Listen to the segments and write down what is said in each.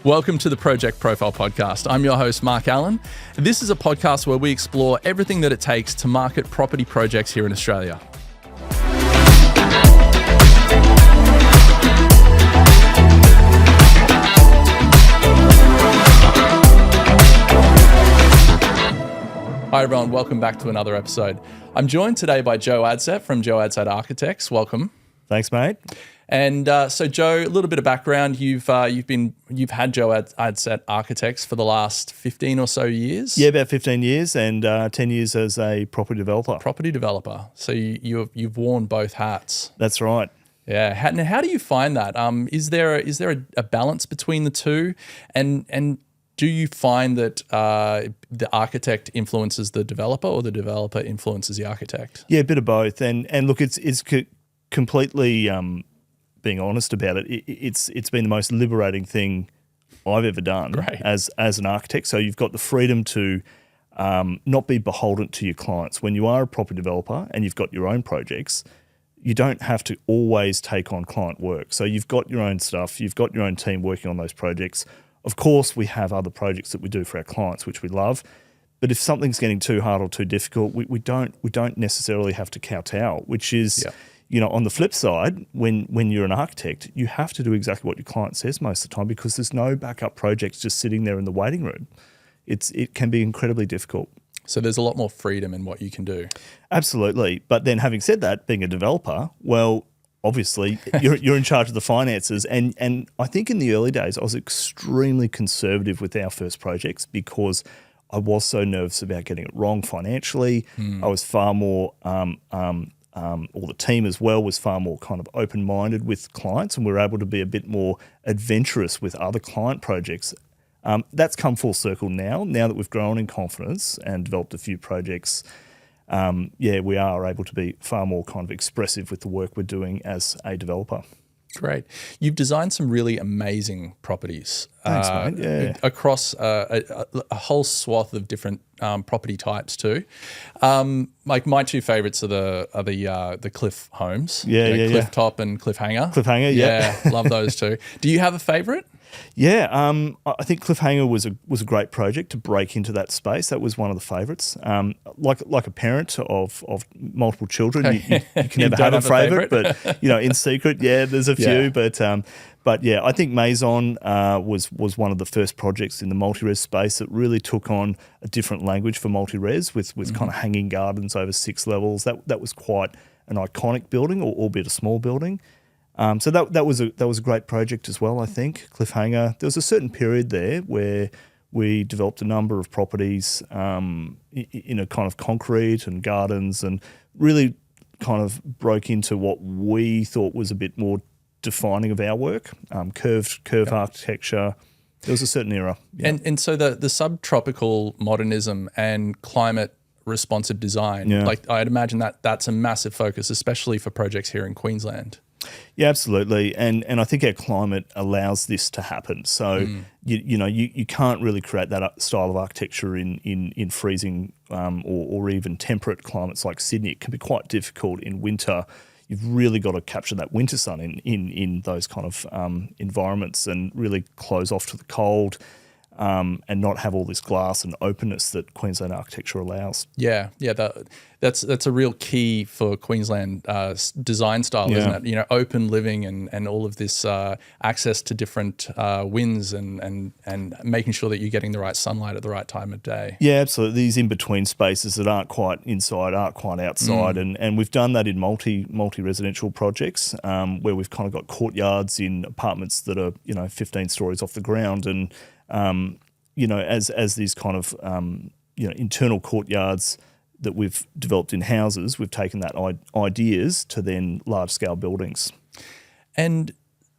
Welcome to the Project Profile Podcast. I'm your host, Mark Allen. This is a podcast where we explore everything that it takes to market property projects here in Australia. Hi everyone, welcome back to another episode. I'm joined today by Joe Adsett from Joe Adsett Architects. Welcome. Thanks, mate. And so, Joe, a little bit of background. You've had Joe Adsett Architects for the last 15 or so years. Yeah, about 15 years, and 10 years as a property developer. So you've worn both hats. That's right. Yeah. How do you find that? Is there a balance between the two? And do you find that the architect influences the developer, or the developer influences the architect? Yeah, a bit of both. And look, it's completely. Being honest about it, it's been the most liberating thing I've ever done as an architect. So you've got the freedom to not be beholden to your clients. When you are a property developer and you've got your own projects, you don't have to always take on client work. So you've got your own stuff, you've got your own team working on those projects. Of course, we have other projects that we do for our clients, which we love. But if something's getting too hard or too difficult, we don't necessarily have to kowtow, which is... Yeah. You know, on the flip side, when you're an architect, you have to do exactly what your client says most of the time, because there's no backup projects just sitting there in the waiting room. It can be incredibly difficult. So there's a lot more freedom in what you can do. Absolutely. But then having said that, being a developer, well, obviously you're in charge of the finances. And I think in the early days, I was extremely conservative with our first projects because I was so nervous about getting it wrong financially. I was far more... or the team as well was far more kind of open-minded with clients, and we were able to be a bit more adventurous with other client projects. That's come full circle now that we've grown in confidence and developed a few projects. We are able to be far more kind of expressive with the work we're doing as a developer. Great. You've designed some really amazing properties. Thanks, mate. Yeah. Across a whole swath of different property types too. Like my two favorites are the cliff homes. Cliff top and cliffhanger. Cliffhanger, yeah. Love those two. Do you have a favorite? Yeah, I think Cliffhanger was a great project to break into that space. That was one of the favourites. Like a parent of multiple children, you can never have a favourite, but in secret, there's a few. But I think Maison was one of the first projects in the multi-res space that really took on a different language for multi-res with kind of hanging gardens over 6 levels. That was quite an iconic building, albeit a small building. So that was a great project as well, I think. Cliffhanger. There was a certain period there where we developed a number of properties in a kind of concrete and gardens, and really kind of broke into what we thought was a bit more defining of our work. Curved architecture. There was a certain era. Yeah. And so the subtropical modernism and climate responsive design, like I'd imagine that's a massive focus, especially for projects here in Queensland. Yeah, absolutely, and I think our climate allows this to happen. So you can't really create that style of architecture in freezing or even temperate climates like Sydney. It can be quite difficult in winter. You've really got to capture that winter sun in those kind of environments and really close off to the cold. And not have all this glass and openness that Queensland architecture allows. That's a real key for Queensland design style, isn't it? Open living and all of this access to different winds and making sure that you're getting the right sunlight at the right time of day. Yeah, absolutely. These in-between spaces that aren't quite inside, aren't quite outside. And we've done that in multi-residential projects where we've kind of got courtyards in apartments that are, 15 stories off the ground, and as these kind of, internal courtyards that we've developed in houses, we've taken that ideas to then large-scale buildings. And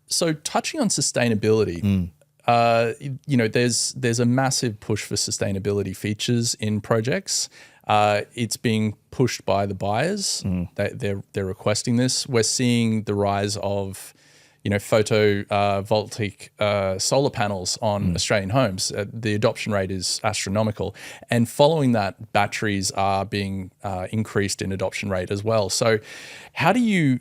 so touching on sustainability, there's a massive push for sustainability features in projects. It's being pushed by the buyers. They're requesting this. We're seeing the rise of photovoltaic solar panels on Australian homes. The adoption rate is astronomical. And following that, batteries are being increased in adoption rate as well. So how do you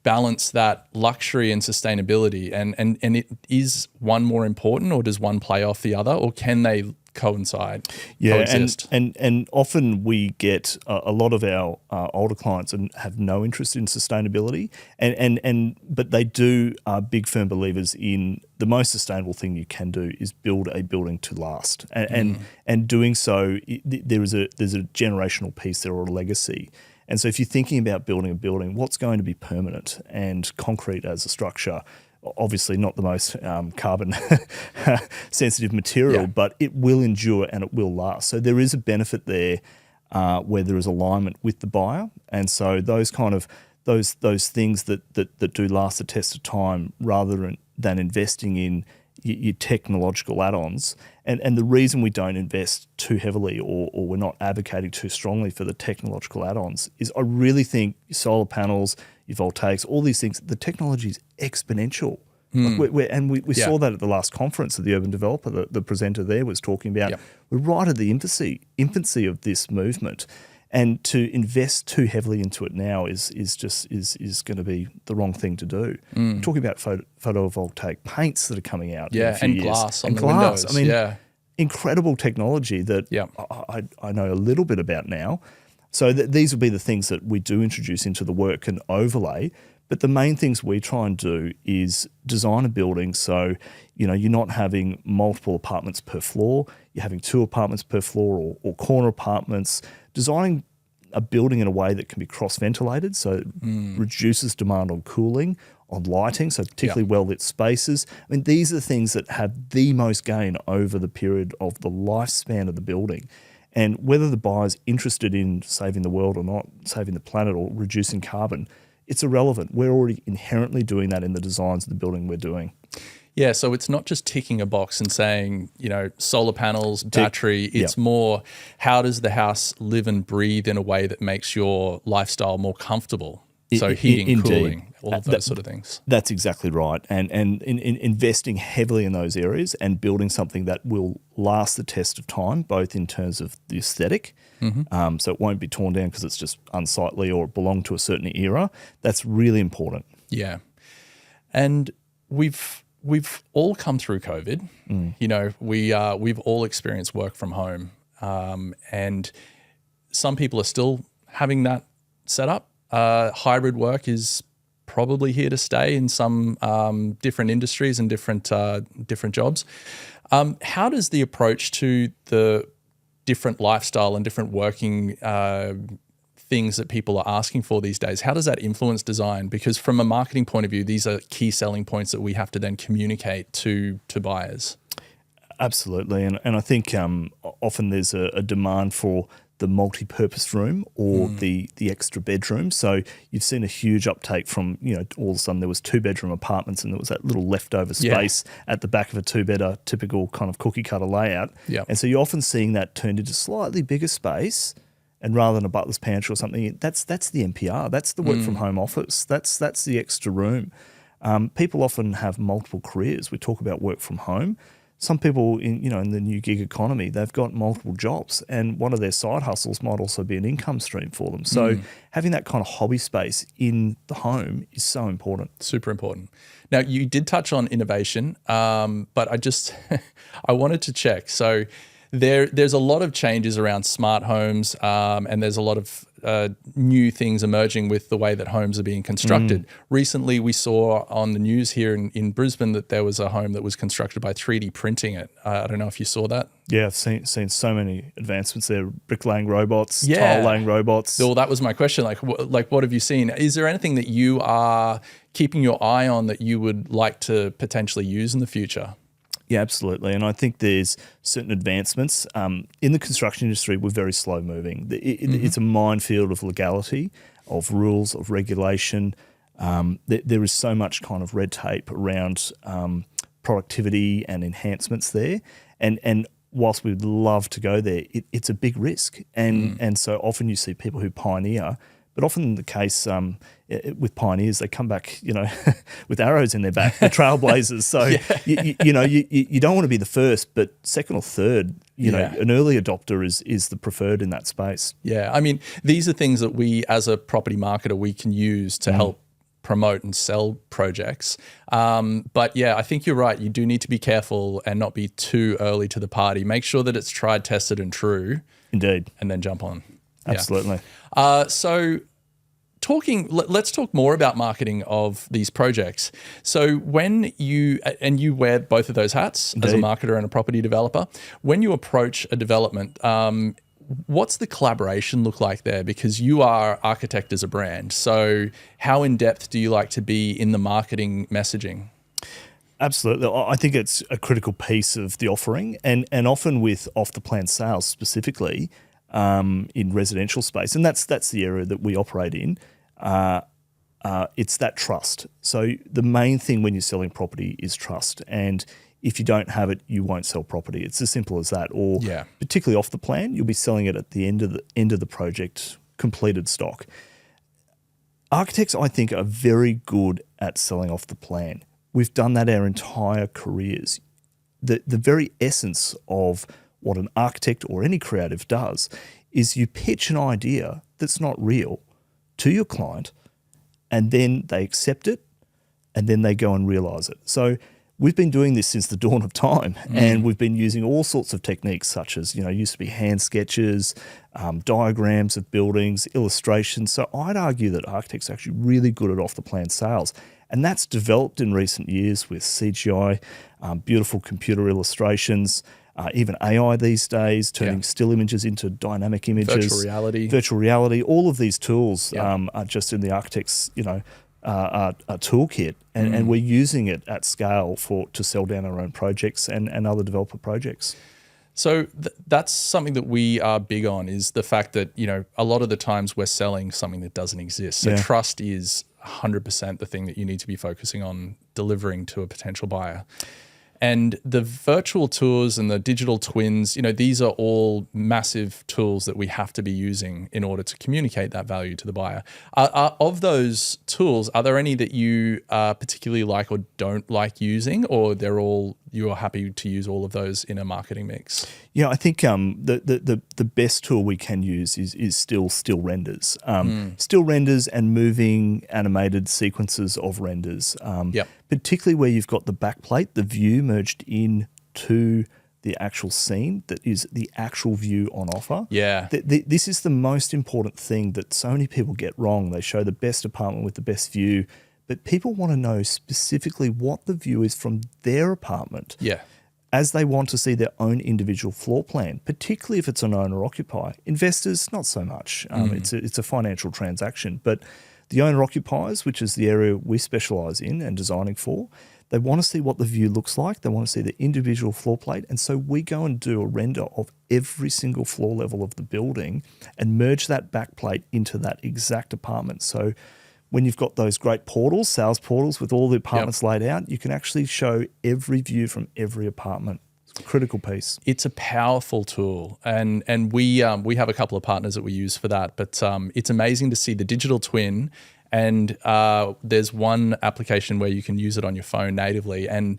balance that luxury and sustainability? And is one more important, or does one play off the other, or can they coincide, coexist? And often we get a lot of our older clients and have no interest in sustainability, but they are big firm believers in the most sustainable thing you can do is build a building to last, and doing so there's a generational piece there, or a legacy. And so if you're thinking about building a building, what's going to be permanent? And concrete as a structure, obviously not the most carbon sensitive material, but it will endure and it will last. So there is a benefit there where there is alignment with the buyer. And so those kind of those things that do last the test of time, rather than investing in your technological add-ons. And the reason we don't invest too heavily, or we're not advocating too strongly for the technological add-ons, is I really think solar panels, your voltaics, all these things, the technology is exponential. We saw that at the last conference of the Urban Developer. The presenter there was talking about we're right at the infancy of this movement. And to invest too heavily into it now is going to be the wrong thing to do. We're talking about photovoltaic paints that are coming out in a few years. Glass on and the glass. windows. I mean, incredible technology that I know a little bit about now. So these will be the things that we do introduce into the work and overlay. But the main things we try and do is design a building so you're not having multiple apartments per floor. You're having 2 apartments per floor, or corner apartments. Designing a building in a way that can be cross-ventilated, so it reduces demand on cooling, on lighting, so particularly well-lit spaces. I mean, these are the things that have the most gain over the period of the lifespan of the building. And whether the buyer's interested in saving the world or not, saving the planet or reducing carbon, it's irrelevant. We're already inherently doing that in the designs of the building we're doing. Yeah, so it's not just ticking a box and saying, solar panels, battery. It's more, how does the house live and breathe in a way that makes your lifestyle more comfortable? So heating, cooling, all of those sort of things. That's exactly right. And in investing heavily in those areas and building something that will last the test of time, both in terms of the aesthetic, so it won't be torn down because it's just unsightly or belong to a certain era. That's really important. Yeah. And we've all come through COVID. We've all experienced work from home, and some people are still having that set up. Hybrid work is probably here to stay in some different industries and different jobs. How does the approach to the different lifestyle and different working things that people are asking for these days, how does that influence design? Because from a marketing point of view, these are key selling points that we have to then communicate to buyers. Absolutely. And I think often there's a demand for the multi-purpose room or the extra bedroom. So you've seen a huge uptake from, all of a sudden there was 2-bedroom apartments and there was that little leftover space at the back of a 2-bedder, typical kind of cookie cutter layout. Yeah. And so you're often seeing that turned into slightly bigger space. And rather than a butler's pantry or something, that's the NPR. That's the work from home office. That's the extra room. People often have multiple careers. We talk about work from home. Some people in the new gig economy, they've got multiple jobs, and one of their side hustles might also be an income stream for them. So having that kind of hobby space in the home is so important. Super important. Now, you did touch on innovation, but I wanted to check. So there's a lot of changes around smart homes, and there's a lot of new things emerging with the way that homes are being constructed. Recently, we saw on the news here in Brisbane that there was a home that was constructed by 3D printing it. I don't know if you saw that. Yeah, I've seen so many advancements there, bricklaying robots, tile laying robots. Well, that was my question. Like what have you seen? Is there anything that you are keeping your eye on that you would like to potentially use in the future? Yeah, absolutely. And I think there's certain advancements. In the construction industry, we're very slow moving. It's a minefield of legality, of rules, of regulation. There is so much kind of red tape around productivity and enhancements there. And whilst we'd love to go there, it's a big risk. And so often you see people who pioneer, but often in the case with pioneers, they come back, with arrows in their back, the trailblazers. So, you don't want to be the first, but second or third, an early adopter is the preferred in that space. Yeah. I mean, these are things that we as a property marketer, we can use to help promote and sell projects. But yeah, I think you're right. You do need to be careful and not be too early to the party. Make sure that it's tried, tested, and true. Indeed. And then jump on. Absolutely. Yeah. Let's talk more about marketing of these projects. So when you wear both of those hats, Indeed, as a marketer and a property developer, when you approach a development, what's the collaboration look like there? Because you are Architect as a brand. So how in depth do you like to be in the marketing messaging? Absolutely. I think it's a critical piece of the offering, and often with off the plan sales specifically, in residential space, and that's the area that we operate in. It's that trust. So the main thing when you're selling property is trust, and if you don't have it, you won't sell property. It's as simple as that. Or particularly off the plan, you'll be selling it at the end of the project, completed stock. Architects, I think, are very good at selling off the plan. We've done that our entire careers. The very essence of what an architect or any creative does is you pitch an idea that's not real to your client, and then they accept it, and then they go and realize it. So we've been doing this since the dawn of time, and we've been using all sorts of techniques such as, used to be hand sketches, diagrams of buildings, illustrations. So I'd argue that architects are actually really good at off-the-plan sales, and that's developed in recent years with CGI, beautiful computer illustrations, even AI these days, turning still images into dynamic images. Virtual reality. All of these tools are just in the architect's, a toolkit, and we're using it at scale to sell down our own projects and other developer projects. So that's something that we are big on, is the fact that, a lot of the times we're selling something that doesn't exist. So trust is 100% the thing that you need to be focusing on delivering to a potential buyer. And the virtual tours and the digital twins, these are all massive tools that we have to be using in order to communicate that value to the buyer. Of those tools, are there any that you particularly like or don't like using, or you are happy to use all of those in a marketing mix? Yeah, I think the best tool we can use is still renders. Still renders and moving animated sequences of renders. Particularly where you've got the backplate, the view merged into the actual scene that is the actual view on offer. Yeah. This is the most important thing that so many people get wrong. They show the best apartment with the best view, but people want to know specifically what the view is from their apartment. Yeah. As they want to see their own individual floor plan, particularly if it's an owner-occupier. Investors, not so much. It's a financial transaction. But the owner-occupiers, which is the area we specialise in and designing for, they want to see what the view looks like. They want to see the individual floor plate. And so we go and do a render of every single floor level of the building and merge that backplate into that exact apartment. So when you've got those great portals, sales portals with all the apartments laid out, you can actually show every view from every apartment. It's a critical piece. It's a powerful tool, and we have a couple of partners that we use for that. But it's amazing to see the digital twin, and there's one application where you can use it on your phone natively, and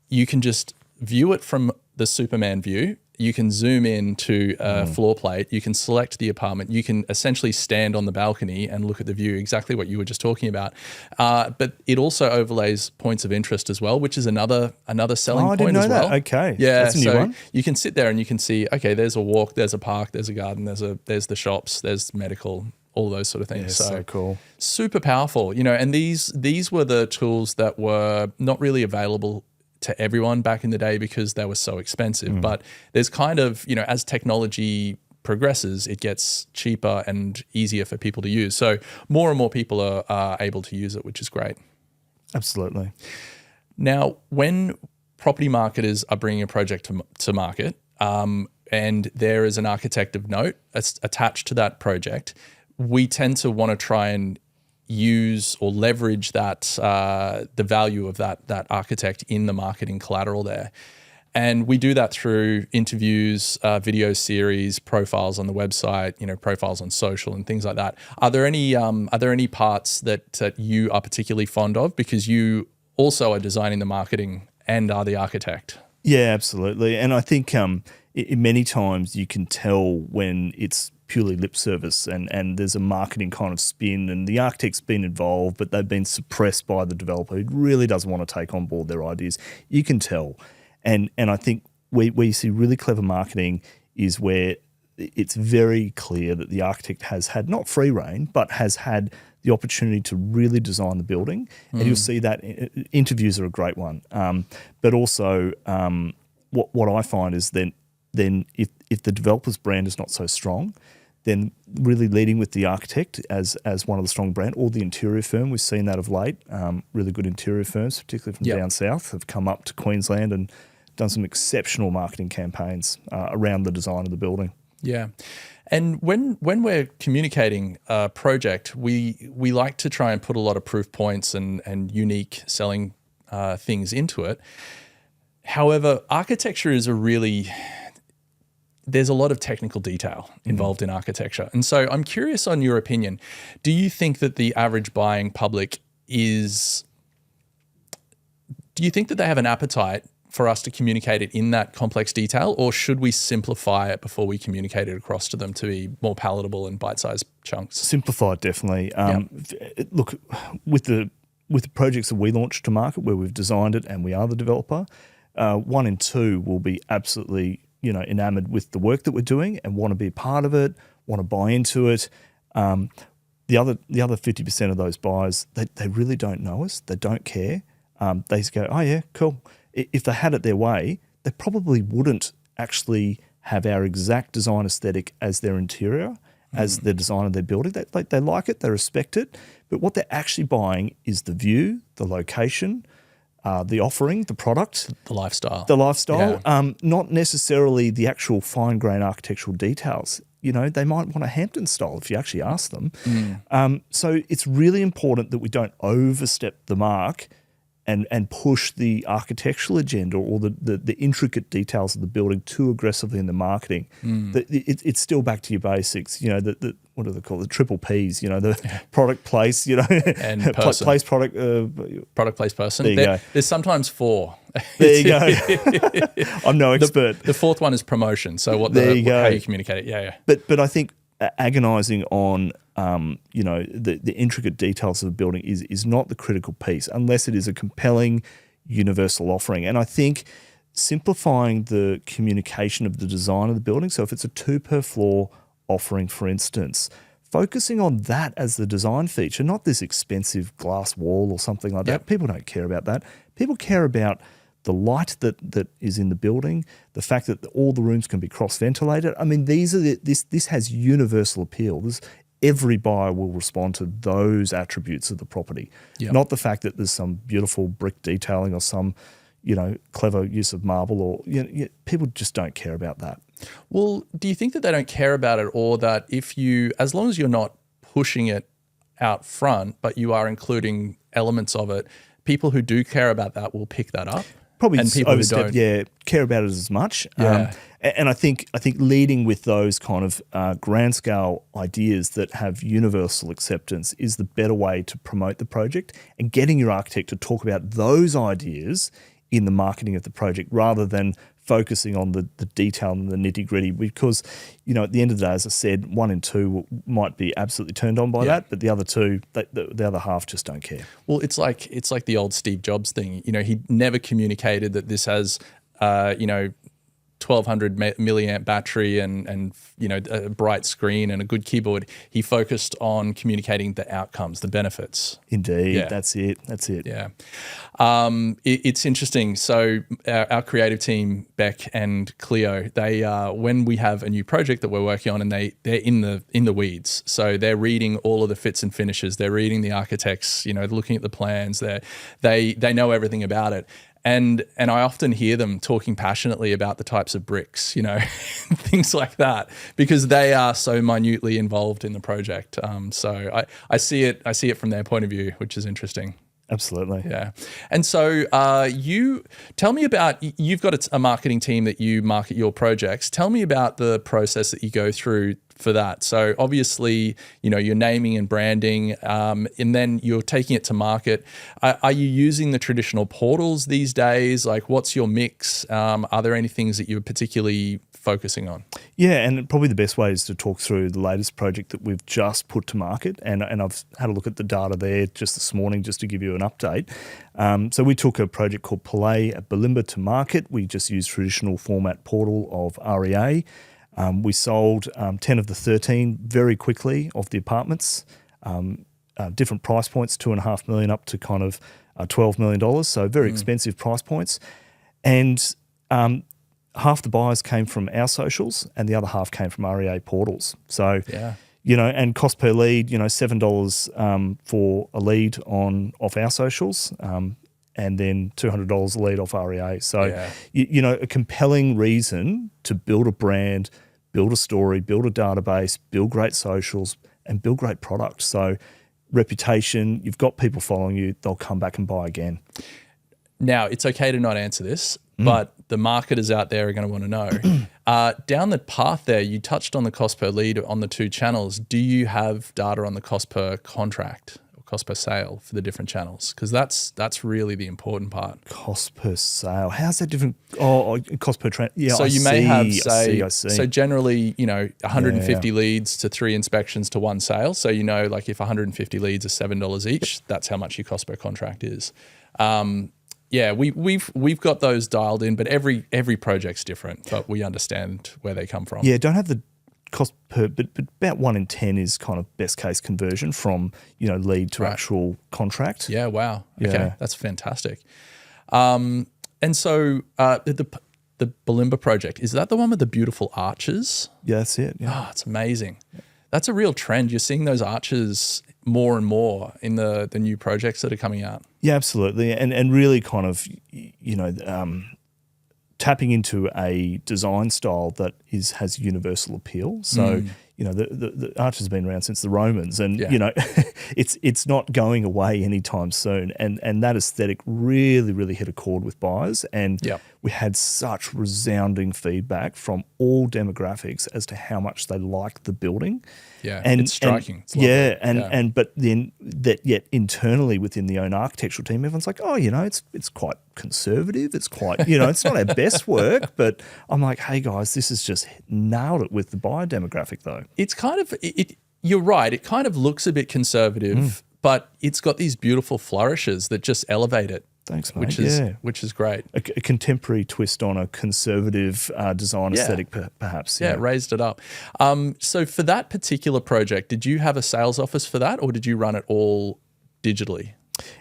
you can just view it from the Superman view. You can zoom in to a floor plate. You can select the apartment. You can essentially stand on the balcony and look at the view, exactly what you were just talking about. But it also overlays points of interest as well, which is another selling point as well. I didn't know that. Okay. Yeah, that's a new one. You can sit there and you can see, okay, there's a walk, there's a park, there's a garden, there's the shops, there's medical, all those sort of things. Yeah, so cool. Super powerful, and these were the tools that were not really available to everyone back in the day because they were so expensive. But there's kind of, as technology progresses, it gets cheaper and easier for people to use. So more and more people are able to use it, which is great. Absolutely. Now, when property marketers are bringing a project to market, and there is an architect of note attached to that project, we tend to want to try and use or leverage that the value of that architect in the marketing collateral there. And we do that through interviews, video series, profiles on the website, profiles on social and things like that. Are there any parts that you are particularly fond of, because you also are designing the marketing and are the architect? Yeah, absolutely. And I think many times you can tell when it's purely lip service and there's a marketing kind of spin, and the architect's been involved, but they've been suppressed by the developer who really doesn't want to take on board their ideas. You can tell. And I think where you see really clever marketing is where it's very clear that the architect has had not free reign, but has had the opportunity to really design the building. And you'll see that interviews are a great one. But also what I find is then if the developer's brand is not so strong, then really leading with the architect as one of the strong brand, or the interior firm. We've seen that of late. Really good interior firms, particularly from down south, have come up to Queensland and done some exceptional marketing campaigns around the design of the building. Yeah. And when we're communicating a project, we like to try and put a lot of proof points and unique selling things into it. However, architecture is there's a lot of technical detail involved in architecture. And so I'm curious on your opinion. Do you think that the average buying public do you think that they have an appetite for us to communicate it in that complex detail, or should we simplify it before we communicate it across to them to be more palatable in bite-sized chunks? Simplify it, definitely. Look, with the projects that we launch to market where we've designed it and we are the developer, 1 in 2 will be absolutely enamored with the work that we're doing and want to be a part of it, want to buy into it. The other 50% of those buyers, they really don't know us. They don't care. They just go, oh yeah, cool. If they had it their way, they probably wouldn't actually have our exact design aesthetic as their interior, as the design of their building. They like it, they respect it, but what they're actually buying is the view, the location, the offering, the product. The lifestyle. Not necessarily the actual fine-grained architectural details. They might want a Hampton style if you actually ask them. So it's really important that we don't overstep the mark and push the architectural agenda or the intricate details of the building too aggressively in the marketing. It's still back to your basics. What do they call it? The triple Ps. The product, place. And person. Place, product. Product, place, person. There you go. There's sometimes 4. There you go. I'm no expert. The 4th one is promotion. So how you communicate it. Yeah. But I think agonising on the intricate details of a building is not the critical piece unless it is a compelling universal offering. And I think simplifying the communication of the design of the building, so if it's a 2 per floor offering, for instance, focusing on that as the design feature, not this expensive glass wall or something like that. People don't care about that. People care about the light that is in the building, the fact that all the rooms can be cross-ventilated. I mean, this has universal appeal. Every buyer will respond to those attributes of the property, not the fact that there's some beautiful brick detailing or some, clever use of marble, or people just don't care about that. Well, do you think that they don't care about it, or that as long as you're not pushing it out front, but you are including elements of it, people who do care about that will pick that up? Probably and people who don't care about it as much. Yeah. And I think leading with those kind of grand scale ideas that have universal acceptance is the better way to promote the project, and getting your architect to talk about those ideas in the marketing of the project rather than focusing on the detail and the nitty gritty, because, at the end of the day, as I said, 1 in 2 might be absolutely turned on by that, but the other 2, the other half just don't care. Well, it's like the old Steve Jobs thing. He never communicated that this has, 1200 milliamp battery and a bright screen and a good keyboard. He focused on communicating the outcomes, the benefits. Indeed, that's it. Yeah, it's interesting. So our creative team, Beck and Cleo, they when we have a new project that we're working on, and they're in the weeds. So they're reading all of the fits and finishes. They're reading the architects. Looking at the plans. They know everything about it. And I often hear them talking passionately about the types of bricks, things like that, because they are so minutely involved in the project. So I see it from their point of view, which is interesting. Absolutely. Yeah. And so you tell me about, you've got a marketing team that you market your projects. Tell me about the process that you go through for that. So obviously, you're naming and branding, and then you're taking it to market. Are you using the traditional portals these days? Like, what's your mix? Are there any things that you're particularly focusing on? Yeah, and probably the best way is to talk through the latest project that we've just put to market. And I've had a look at the data there just this morning just to give you an update. So we took a project called Palai to market. We just used traditional format portal of REA. We sold 10 of the 13 very quickly of the apartments, different price points, $2.5 million up to kind of $12 million. So very expensive price points. And half the buyers came from our socials and the other half came from REA portals. So, and cost per lead, $7 for a lead off our socials, and then $200 a lead off REA. So, a compelling reason to build a brand, build a story, build a database, build great socials, and build great products. So, reputation, you've got people following you, they'll come back and buy again. Now, it's okay to not answer this, but the marketers out there are going to want to know. Down the path there, you touched on the cost per lead on the 2 channels. Do you have data on the cost per contract or cost per sale for the different channels? Because that's really the important part. Cost per sale. How's that different? Oh, cost per yeah. So you may have, say, so generally, 150 Yeah. leads to 3 inspections to 1 sale. So like if 150 leads are $7 each, that's how much your cost per contract is. Yeah, we've got those dialed in, but every project's different, but we understand where they come from. Yeah, don't have the cost per, but about 1 in 10 is kind of best case conversion from lead to actual contract. Yeah, wow. Yeah. Okay, that's fantastic. And so the Palai Project, is that the one with the beautiful arches? Yeah, that's it. Yeah. Oh, it's amazing. That's a real trend. You're seeing those arches more and more in the new projects that are coming out. Yeah, absolutely, and really kind of tapping into a design style that has universal appeal. So the arch has been around since the Romans, and it's not going away anytime soon. And that aesthetic really hit a chord with buyers, and we had such resounding feedback from all demographics as to how much they liked the building. Yeah, and it's striking. It's but then yet internally within the own architectural team, everyone's like, oh, it's quite conservative. It's quite, it's not our best work, but I'm like, hey guys, this has just nailed it with the buyer demographic though. It's kind of, you're right. It kind of looks a bit conservative, but it's got these beautiful flourishes that just elevate it. Thanks, mate. Which is great. A contemporary twist on a conservative design aesthetic, perhaps. Yeah, raised it up. So for that particular project, did you have a sales office for that, or did you run it all digitally?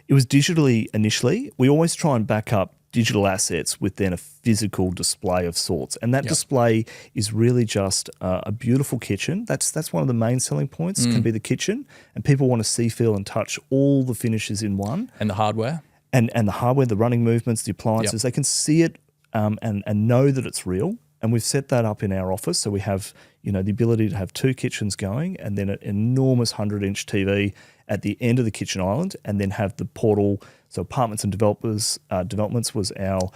It was digitally initially. We always try and back up digital assets with then a physical display of sorts. And that display is really just a beautiful kitchen. That's one of the main selling points, can be the kitchen. And people want to see, feel and touch all the finishes in one. And the hardware? And the hardware, the running movements, the appliances, they can see it and know that it's real. And we've set that up in our office. So we have, the ability to have 2 kitchens going and then an enormous 100-inch TV at the end of the kitchen island, and then have the portal. So Apartments and Developments was our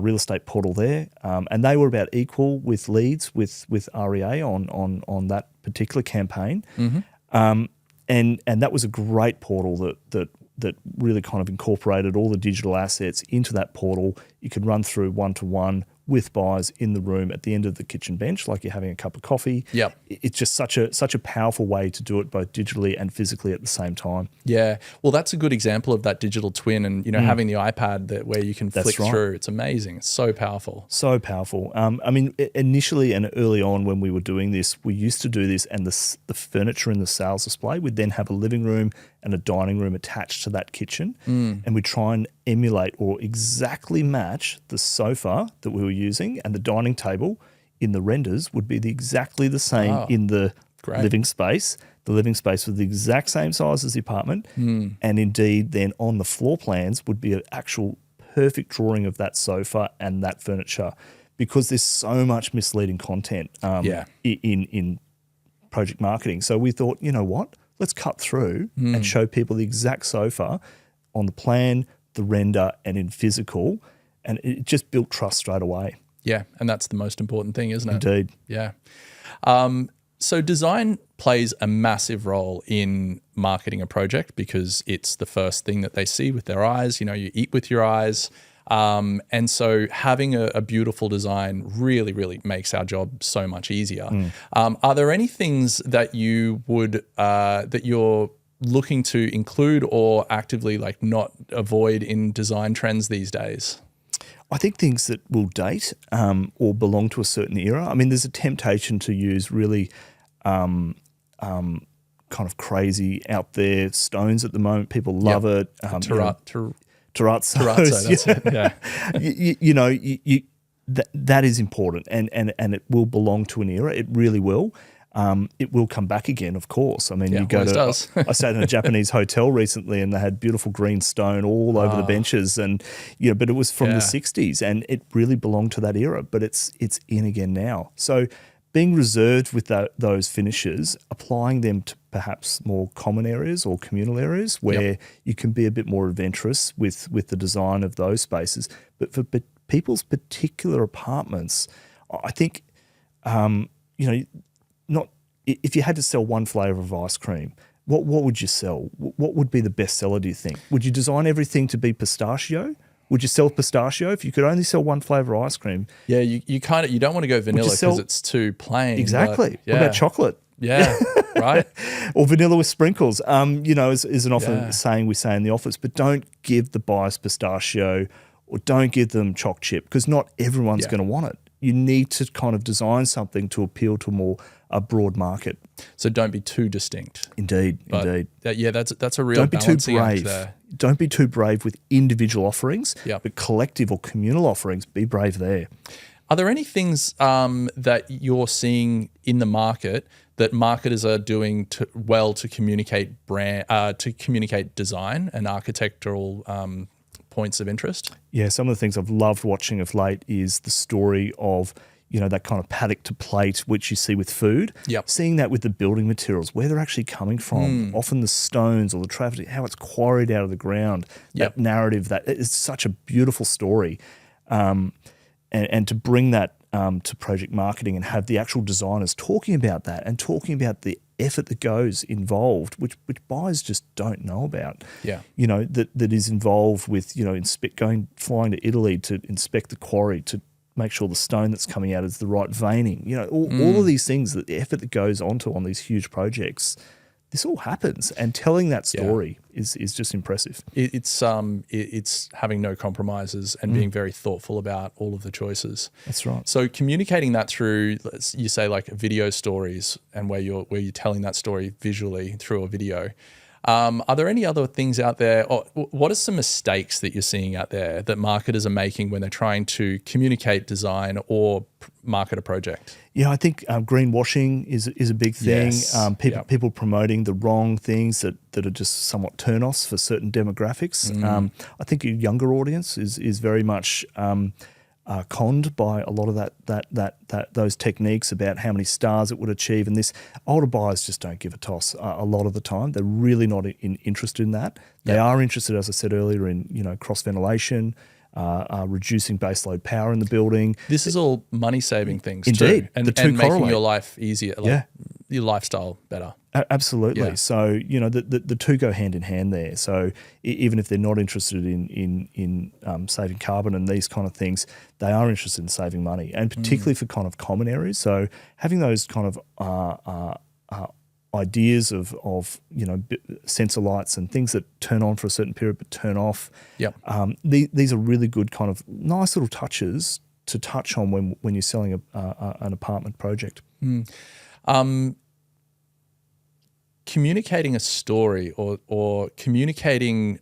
real estate portal there. And they were about equal with leads with REA on that particular campaign. And that was a great portal that really kind of incorporated all the digital assets into that portal. You could run through one-to-one with buyers in the room at the end of the kitchen bench, like you're having a cup of coffee. Yep. It's just such a powerful way to do it both digitally and physically at the same time. Yeah. Well, that's a good example of that digital twin and, having the iPad where you can flick through. It's amazing. It's so powerful. So powerful. Initially and early on when we were doing this, we used to do this and the furniture in the sales display would then have a living room and a dining room attached to that kitchen. And we try and emulate or exactly match the sofa that we were using, and the dining table in the renders would be exactly the same in the living space. The living space was the exact same size as the apartment. And indeed then on the floor plans would be an actual perfect drawing of that sofa and that furniture, because there's so much misleading content in project marketing. So we thought, you know what? Let's cut through and show people the exact sofa on the plan, the render, and in physical. And it just built trust straight away. Yeah, and that's the most important thing, isn't it? Indeed. Yeah. So design plays a massive role in marketing a project because it's the first thing that they see with their eyes. You eat with your eyes. And so having a beautiful design really, really makes our job so much easier. Are there any things that you would, that you're looking to include or actively like not avoid in design trends these days? I think things that will date or belong to a certain era. I mean, there's a temptation to use really kind of crazy out there stones at the moment. People love it. Terrazzo, Terrazzo, that's it. Yeah. you know, that is important, and it will belong to an era. It really will. It will come back again, of course. I mean, you go to. I stayed in a Japanese hotel recently, and they had beautiful green stone all over the benches, and but it was from the '60s, and it really belonged to that era. But it's in again now. So, being reserved with those finishes, applying them to perhaps more common areas or communal areas where you can be a bit more adventurous with the design of those spaces. But for people's particular apartments, I think, not if you had to sell one flavour of ice cream, what would you sell? What would be the best seller, do you think? Would you design everything to be pistachio? Would you sell pistachio if you could only sell one flavour of ice cream? Yeah, you don't want to go vanilla because it's too plain. Exactly. What about chocolate? Yeah, right. Or vanilla with sprinkles. Is an often saying we say in the office, but don't give the buyers pistachio or don't give them choc chip because not everyone's going to want it. You need to kind of design something to appeal to a broad market. So don't be too distinct. Indeed. That's a real don't be too balancing act there. Don't be too brave with individual offerings, but collective or communal offerings, be brave there. Are there any things that you're seeing in the market that marketers are doing to communicate communicate design and architectural points of interest? Yeah, some of the things I've loved watching of late is the story of that kind of paddock to plate, which you see with food. Yep. Seeing that with the building materials, where they're actually coming from, often the stones or the traffic, how it's quarried out of the ground, that narrative, that it's such a beautiful story. And to bring that to project marketing and have the actual designers talking about that and talking about the effort that goes involved, which buyers just don't know about. Yeah. That is involved with, flying to Italy to inspect the quarry, to make sure the stone that's coming out is the right veining. All of these things, the effort that goes on these huge projects, this all happens, and telling that story is just impressive. It's having no compromises and being very thoughtful about all of the choices. That's right. So communicating that through, you say like video stories, and where you're telling that story visually through a video. Are there any other things out there, or what are some mistakes that you're seeing out there that marketers are making when they're trying to communicate design or market a project? Yeah, I think greenwashing is a big thing. Yes. People promoting the wrong things that are just somewhat turn-offs for certain demographics. I think a younger audience is very much conned by a lot of those techniques about how many stars it would achieve, and this older buyers just don't give a toss a lot of the time. They're really not interested in that. They are interested, as I said earlier, in cross ventilation, reducing baseload power in the building. This is all money saving things. Indeed, too, and, the two and making correlate. your life easier, your lifestyle better. Absolutely. Yeah. So the two go hand in hand there. So even if they're not interested in saving carbon and these kind of things, they are interested in saving money, and particularly for kind of common areas. So having those kind of ideas of sensor lights and things that turn on for a certain period but turn off. Yep. These are really good kind of nice little touches to touch on when you're selling an apartment project. Communicating a story or communicating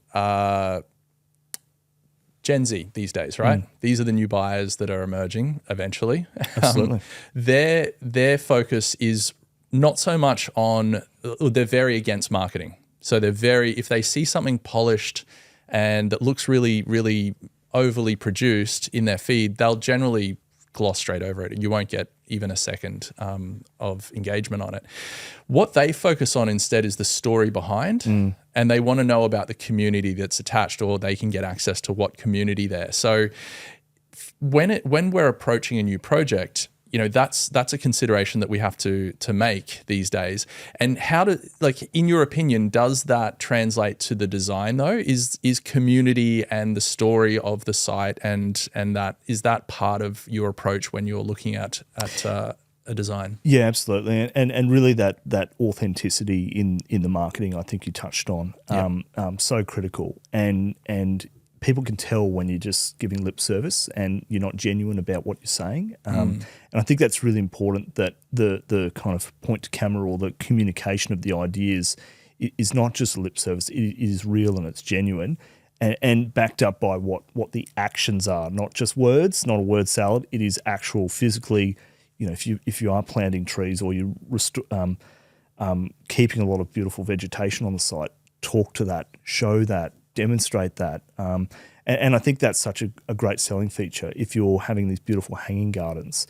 Gen Z these days, right? These are the new buyers that are emerging eventually. Absolutely. Their focus is not so much on, they're very against marketing. So if they see something polished and that looks really, really overly produced in their feed, they'll generally gloss straight over it. You won't get even a second of engagement on it. What they focus on instead is the story behind, and they want to know about the community that's attached, or they can get access to what community there. So when we're approaching a new project, that's a consideration that we have to make these days. And how do, like, in your opinion, does that translate to the design though? Is community and the story of the site and that, is that part of your approach when you're looking at a design? Yeah, absolutely, and really that authenticity in the marketing, I think you touched on, so critical, and people can tell when you're just giving lip service and you're not genuine about what you're saying, and I think that's really important, that the kind of point to camera or the communication of the ideas is not just lip service; it is real and it's genuine. And backed up by what the actions are, not just words, not a word salad. It is actual physically. If you are planting trees or you're keeping a lot of beautiful vegetation on the site, talk to that, show that, demonstrate that. And I think that's such a great selling feature. If you're having these beautiful hanging gardens,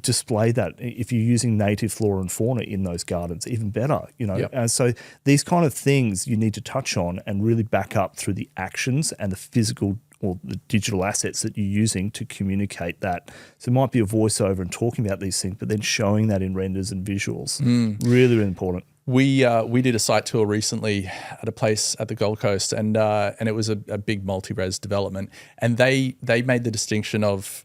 display that. If you're using native flora and fauna in those gardens, even better. And so these kind of things you need to touch on and really back up through the actions and the physical or the digital assets that you're using to communicate that. So it might be a voiceover and talking about these things, but then showing that in renders and visuals. Really, really important. We did a site tour recently at a place at the Gold Coast, and it was a big multi-res development, and they made the distinction of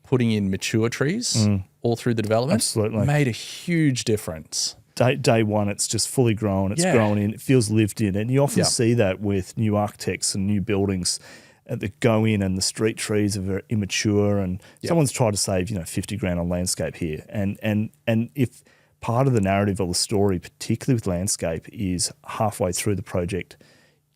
putting in mature trees all through the development. Absolutely. Made a huge difference. Day one, it's just fully grown. It's grown in. It feels lived in, and you often see that with new architects and new buildings that go in, and the street trees are very immature, and someone's tried to save 50 grand on landscape here, and if part of the narrative of the story, particularly with landscape, is halfway through the project,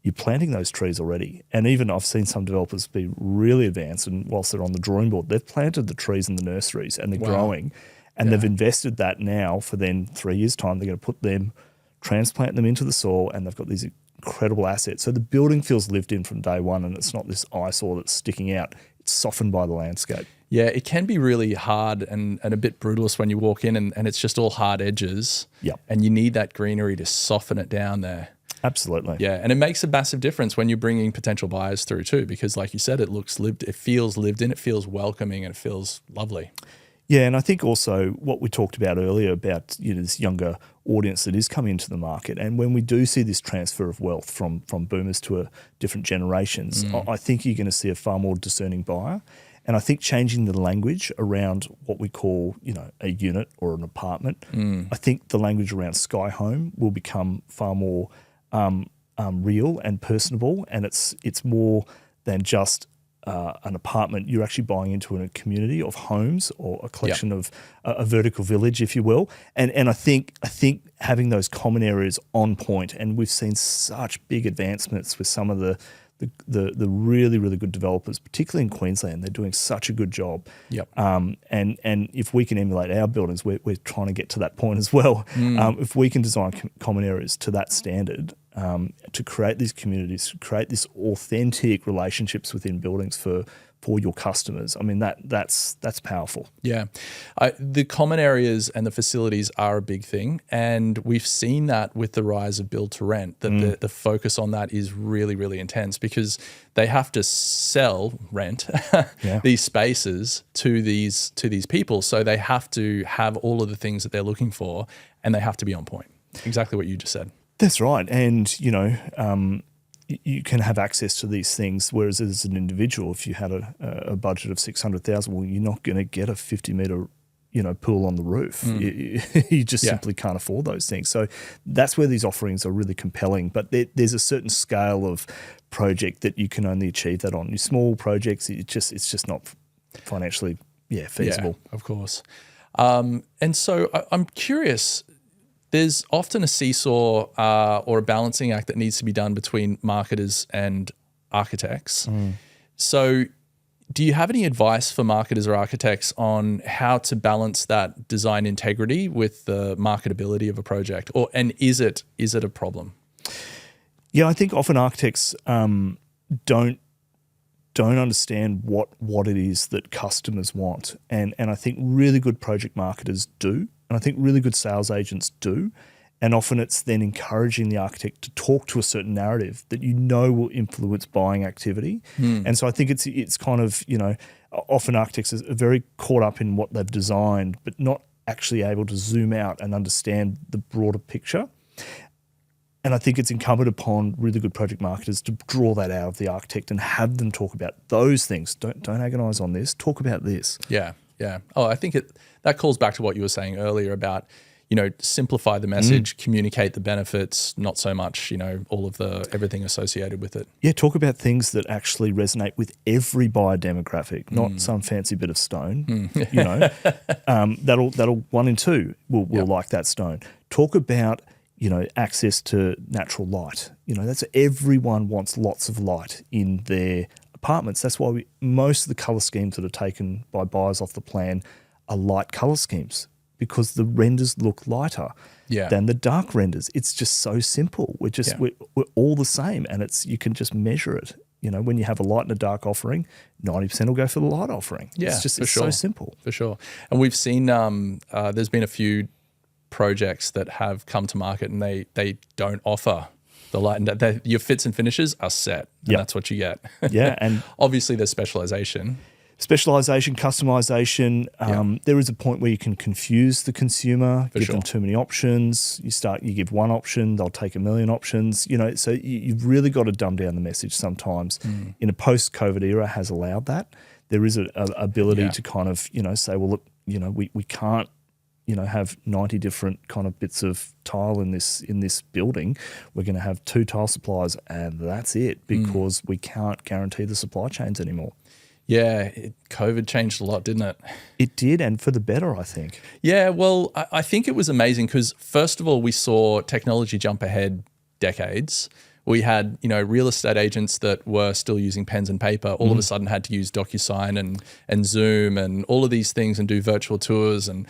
you're planting those trees already. And even I've seen some developers be really advanced, and whilst they're on the drawing board, they've planted the trees in the nurseries and they're growing, and they've invested that now for then 3 years' time. They're going to put them, transplant them into the soil, and they've got these incredible assets. So the building feels lived in from day one, and it's not this eyesore that's sticking out. It's softened by the landscape. Yeah, it can be really hard and a bit brutalist when you walk in and it's just all hard edges. Yep. And you need that greenery to soften it down there. Absolutely. Yeah, and it makes a massive difference when you're bringing potential buyers through too, because like you said, it feels lived in, it feels welcoming, and it feels lovely. Yeah, and I think also what we talked about earlier about this younger audience that is coming into the market, and when we do see this transfer of wealth from boomers to different generations, I think you're going to see a far more discerning buyer. And I think changing the language around what we call a unit or an apartment, I think the language around Sky Home will become far more real and personable, and it's more than just an apartment. You're actually buying into a community of homes or a collection of a vertical village, if you will. And I think having those common areas on point, and we've seen such big advancements with some of the really, really good developers, particularly in Queensland. They're doing such a good job. Yep. And if we can emulate our buildings, we're trying to get to that point as well. If we can design common areas to that standard, to create these communities, to create this authentic relationships within buildings for your customers, I mean, that's powerful. Yeah. The common areas and the facilities are a big thing, and we've seen that with the rise of build to rent, that the focus on that is really, really intense, because they have to rent these spaces to these people. So they have to have all of the things that they're looking for, and they have to be on point. Exactly what you just said. That's right. And, you can have access to these things, whereas as an individual, if you had a budget of $600,000, well, you're not going to get a 50-metre, pool on the roof. You just simply can't afford those things. So that's where these offerings are really compelling. But there's a certain scale of project that you can only achieve that on. Your small projects, it's just not financially feasible. Yeah, of course. And so I'm curious. There's often a seesaw or a balancing act that needs to be done between marketers and architects. So do you have any advice for marketers or architects on how to balance that design integrity with the marketability of a project? And is it a problem? Yeah, I think often architects don't understand what it is that customers want. And I think really good project marketers do. And I think really good sales agents do. And often it's then encouraging the architect to talk to a certain narrative that will influence buying activity. And so I think it's kind of, often architects are very caught up in what they've designed, but not actually able to zoom out and understand the broader picture. And I think it's incumbent upon really good project marketers to draw that out of the architect and have them talk about those things. Don't agonise on this. Talk about this. Yeah, yeah. Oh, I think that calls back to what you were saying earlier about, simplify the message, communicate the benefits, not so much, all of everything associated with it. Yeah, talk about things that actually resonate with every buyer demographic, not some fancy bit of stone. That'll 1 in 2 will like that stone. Talk about access to natural light. That's everyone wants lots of light in their apartments. That's why most of the colour schemes that are taken by buyers off the plan are light colour schemes, because the renders look lighter than the dark renders. It's just so simple. We're all the same, and you can just measure it. When you have a light and a dark offering, 90% will go for the light offering. Yeah, it's so simple. For sure. And we've seen there's been a few projects that have come to market and they don't offer the light, and your fits and finishes are set, and that's what you get. Yeah, and obviously there's specialization, customization. There is a point where you can confuse the consumer, give them too many options. You give one option, they'll take a million options. So you've really got to dumb down the message sometimes. In a post-COVID era, has allowed that. There is an ability to kind of say, well, look, we can't have 90 different kind of bits of tile in this building. We're going to have 2 tile suppliers, and that's it, because we can't guarantee the supply chains anymore. Yeah, COVID changed a lot, didn't it? It did, and for the better, I think. Yeah, well, I think it was amazing because, first of all, we saw technology jump ahead decades. We had, real estate agents that were still using pens and paper all of a sudden had to use DocuSign and Zoom and all of these things and do virtual tours, and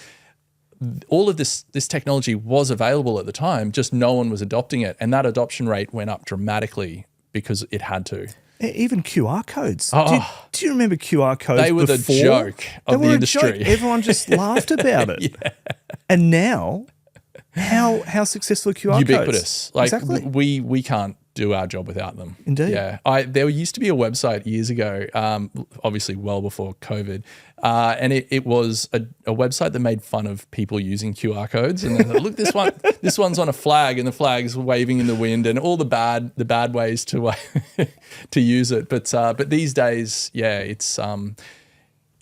all of this technology was available at the time, just no one was adopting it. And that adoption rate went up dramatically because it had to. Even QR codes. Do you remember QR codes? They were the joke of the industry. Everyone just laughed about it. Yeah. And now, how successful are QR codes? Ubiquitous. Exactly. We can't do our job without them. Indeed. Yeah. There used to be a website years ago, obviously well before COVID, and it was a website that made fun of people using QR codes. And then, look, this one's on a flag, and the flag's waving in the wind, and all the bad ways to to use it. But these days,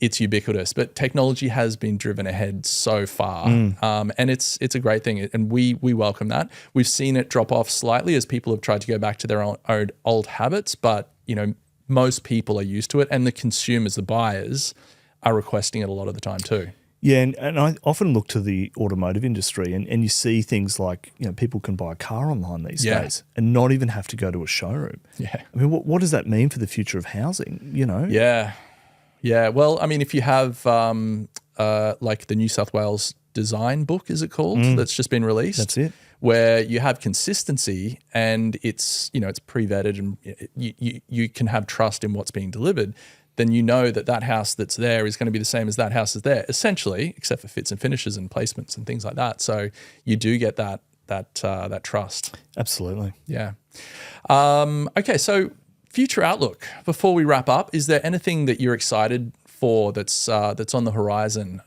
it's ubiquitous, but technology has been driven ahead so far, and it's a great thing, and we welcome that. We've seen it drop off slightly as people have tried to go back to their own old habits, but most people are used to it, and the consumers, the buyers, are requesting it a lot of the time too. Yeah, and I often look to the automotive industry, and you see things like people can buy a car online these days and not even have to go to a showroom. Yeah, I mean, what does that mean for the future of housing? Yeah. Yeah, well, I mean, if you have like the New South Wales design book, is it called, that's just been released? That's it. Where you have consistency and it's it's pre-vetted and you can have trust in what's being delivered, then that house that's there is going to be the same as that house is there, essentially, except for fits and finishes and placements and things like that. So you do get that trust. Absolutely. Yeah. Okay, so future outlook. Before we wrap up, is there anything that you're excited for that's on the horizon?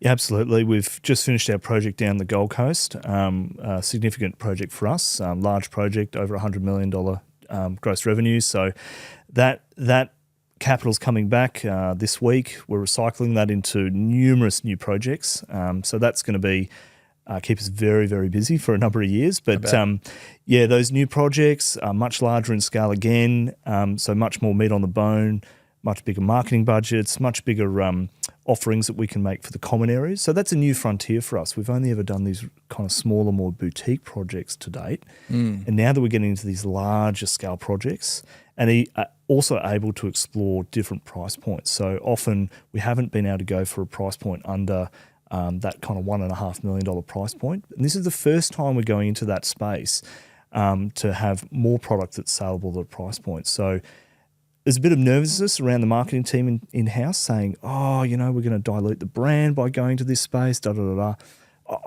Yeah, absolutely. We've just finished our project down the Gold Coast. A significant project for us, large project, over $100 million gross revenue. So that capital's coming back this week. We're recycling that into numerous new projects. So that's going to be keep us very, very busy for a number of years. But those new projects are much larger in scale again, so much more meat on the bone, much bigger marketing budgets, much bigger offerings that we can make for the common areas. So that's a new frontier for us. We've only ever done these kind of smaller, more boutique projects to date. And now that we're getting into these larger scale projects and also able to explore different price points. So often we haven't been able to go for a price point under that kind of $1.5 million price point. And this is the first time we're going into that space to have more product that's saleable at a price point. So there's a bit of nervousness around the marketing team in-house saying, we're going to dilute the brand by going to this space, da-da-da-da.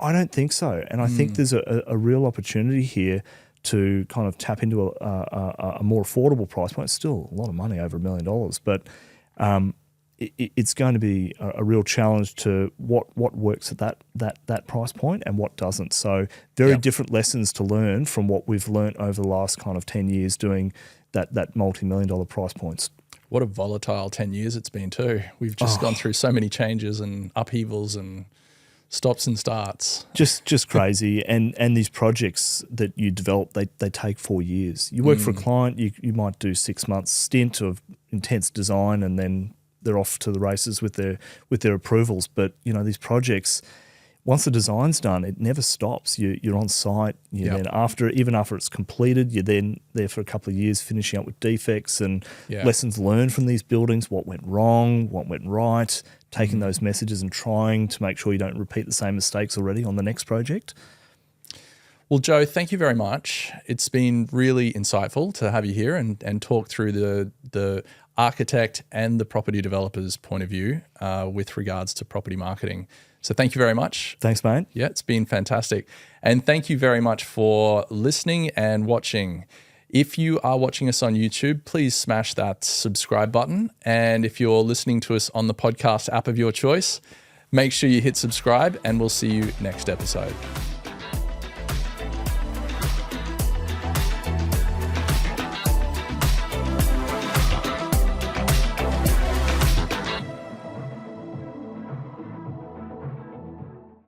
I don't think so. And I think there's a real opportunity here to kind of tap into a more affordable price point. It's still a lot of money, over $1 million. But it's going to be a real challenge to what works at that price point and what doesn't. So very different lessons to learn from what we've learnt over the last kind of 10 years doing that multi-million-dollar price points. What a volatile 10 years it's been too. We've just gone through so many changes and upheavals and stops and starts. Just crazy. And these projects that you develop, they take 4 years. You work for a client, you might do 6 months stint of intense design, and then they're off to the races with their approvals. But these projects, once the design's done, it never stops. You're on site. Then even after it's completed, you're then there for a couple of years finishing up with defects and lessons learned from these buildings, what went wrong, what went right, taking those messages and trying to make sure you don't repeat the same mistakes already on the next project. Well, Joe, thank you very much. It's been really insightful to have you here and talk through the architect and the property developer's point of view with regards to property marketing. So thank you very much. Thanks, mate. Yeah, it's been fantastic. And thank you very much for listening and watching. If you are watching us on YouTube, please smash that subscribe button. And if you're listening to us on the podcast app of your choice, make sure you hit subscribe, and we'll see you next episode.